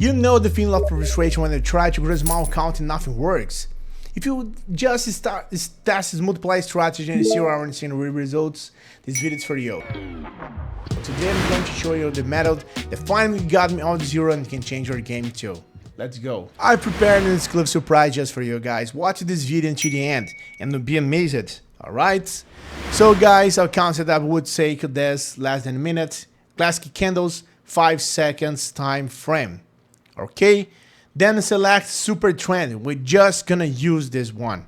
You know the feeling of frustration when you try to grow a small account and nothing works. If you just test this multiply strategy and see aren't seeing real results, this video is for you. Today I'm going to show you the method that finally got me on zero and can change your game too. Let's go. I prepared an exclusive surprise just for you guys. Watch this video until the end and you'll be amazed. Alright? So guys, our concept I would say this less than a minute. Classic candles, 5 seconds time frame. Okay, then select super trend. We're just gonna use this one.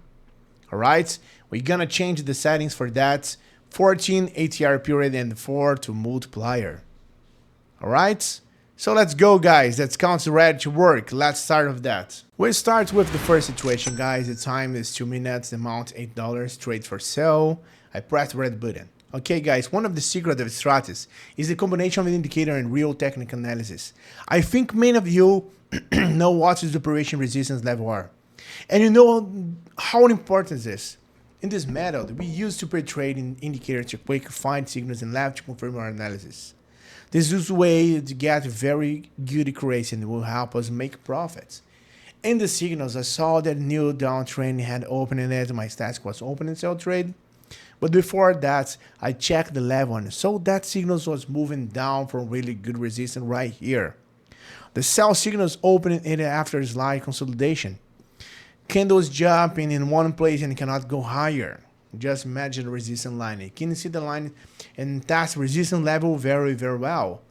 All right, we're gonna change the settings for that. 14 ATR period and 4 to multiplier. All right, so let's go guys. That counts ready to work. Let's start with that. We'll start with the first situation guys. The time is 2 minutes, the amount $8, trade for sale. I press the red button. Okay guys, one of the secrets of strategies is the combination of an indicator and real technical analysis. I think many of you know what is the operation resistance level are. And you know how important this is. In this method, we use super trading indicator to quick find signals and left to confirm our analysis. This is a way to get very good accuracy and will help us make profits. In the signals, I saw that new downtrend had opened and my stats was open and sell trade. But before that, I checked the level and so that signals was moving down from really good resistance right here. The sell signals opening it after slide consolidation. Candles jumping in one place and cannot go higher. Just imagine the resistance line. You can see the line and test resistance level very well.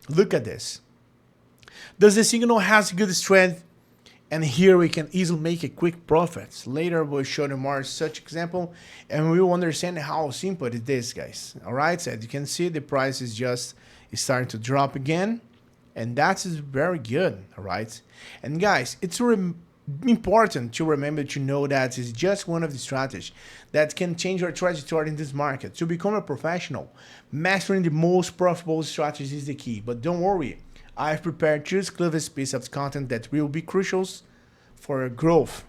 Look at this. Does the signal has good strength? And here we can easily make a quick profits. Later we'll show you more such example and we will understand how simple it is guys. Alright, so as you can see the price is just starting to drop again. And that is very good, alright? And guys, it's important to remember to know that it's just one of the strategies that can change your trajectory in this market. To become a professional, mastering the most profitable strategies is the key. But don't worry, I've prepared two exclusive pieces of content that will be crucial for your growth.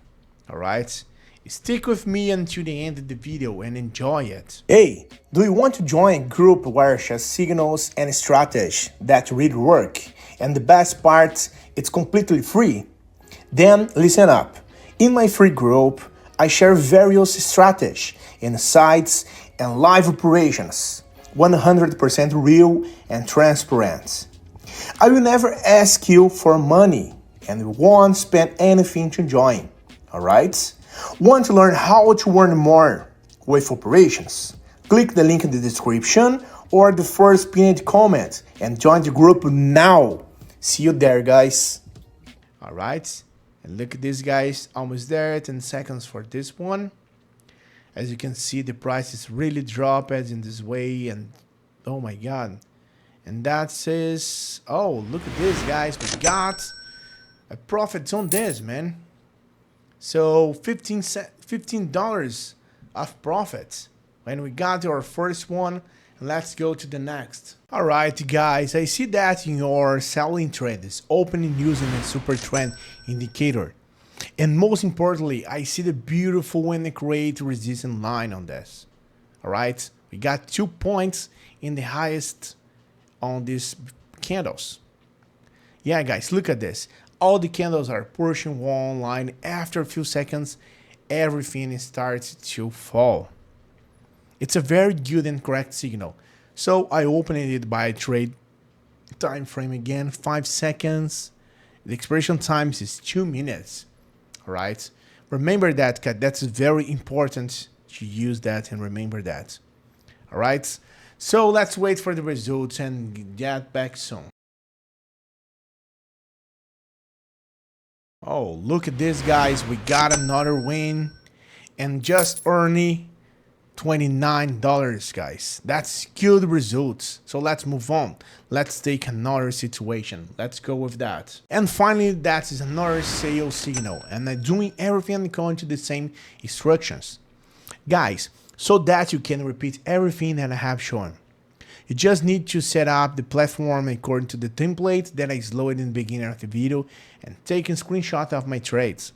Alright? Stick with me until the end of the video and enjoy it. Hey, do you want to join a group where share signals and strategies that really work? And the best part, it's completely free. Then listen up. In my free group, I share various strategies, insights, and live operations. 100% real and transparent. I will never ask you for money and won't spend anything to join. Alright? Want to learn how to earn more with operations? Click the link in the description or the first pinned comment and join the group now. See you there guys. Alright, and look at this guys, almost there, 10 seconds for this one. As you can see the price is really dropped in this way and oh my god. And that says, oh look at this guys, we got a profit on this man. So $15 of profit when we got our first one. Let's go to the next. Alright guys, I see that your selling trend is opening using a super trend indicator. And most importantly, I see the beautiful and great resistance line on this. Alright, we got 2 points in the highest on these candles. Yeah guys, look at this. All the candles are pushing one line. After a few seconds, everything starts to fall. It's a very good and correct signal. So I opened it by trade time frame again, 5 seconds. The expiration time is 2 minutes. Alright. Remember that, that's very important to use that and remember that. Alright. So let's wait for the results and get back soon. Oh, look at this guys, we got another win and just earning $29 guys. That's good results. So let's move on. Let's take another situation. Let's go with that. And finally, that is another sales signal and I'm doing everything according to the same instructions. Guys, so that you can repeat everything that I have shown. You just need to set up the platform according to the template that I loaded in the beginning of the video and take a screenshot of my trades.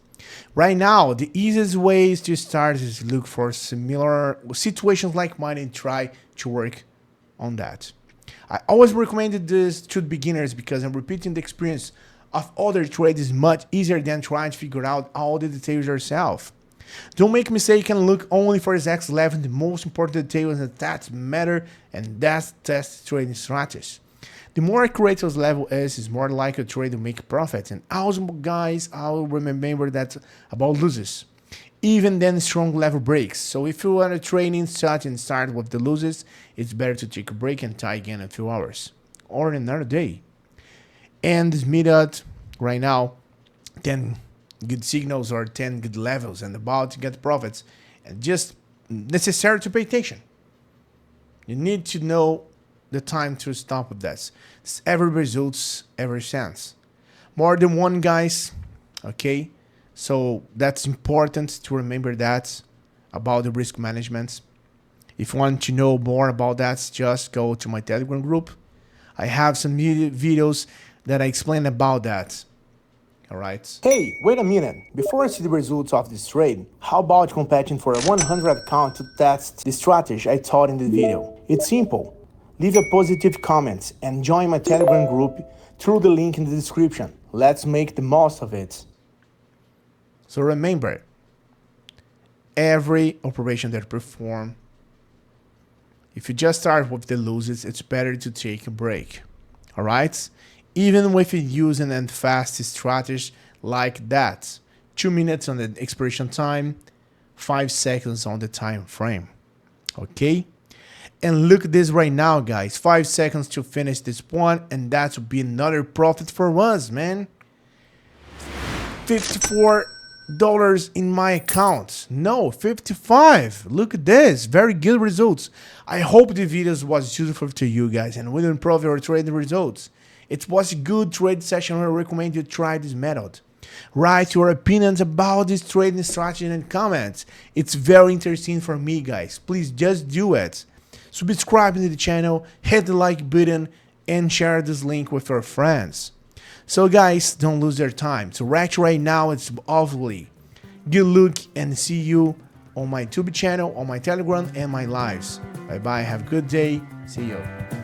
Right now, the easiest ways to start is to look for similar situations like mine and try to work on that. I always recommended this to beginners because I'm repeating the experience of other trades is much easier than trying to figure out all the details yourself. Don't make a mistake and look only for exact level. The most important details that matter, and that's test trading strategies. The more accurate your level is more likely to trade to make profits. And also, guys, I'll remember that about losses. Even then, strong level breaks. So if you want to training such and start with the losses, it's better to take a break and try again in a few hours or another day. And this method right now, 10 good signals or 10 good levels and about to get profits, and just necessary to pay attention. You need to know the time to stop with this. It's every results every sense. More than one, guys. Okay, so that's important to remember that about the risk management. If you want to know more about that, just go to my Telegram group. I have some videos that I explain about that. Alright. Hey, wait a minute. Before I see the results of this trade, how about competing for a 100 account to test the strategy I taught in the video? It's simple. Leave a positive comment and join my Telegram group through the link in the description. Let's make the most of it. So remember, every operation that you perform, if you just start with the losses, it's better to take a break. Alright? Even with using and fast strategy like that. 2 minutes on the expiration time, 5 seconds on the time frame. Okay? And look at this right now, guys. 5 seconds to finish this one, and that would be another profit for us, man. $54 in my account. No, 55. Look at this. Very good results. I hope the videos was useful to you guys and will improve your trading results. It was a good trade session. I recommend you try this method. Write your opinions about this trading strategy in comments. It's very interesting for me, guys. Please just do it. Subscribe to the channel, hit the like button, and share this link with your friends. So guys, don't lose your time. So right now, it's awfully good luck, and see you on my YouTube channel, on my Telegram, and my lives. Bye bye. Have a good day. See you.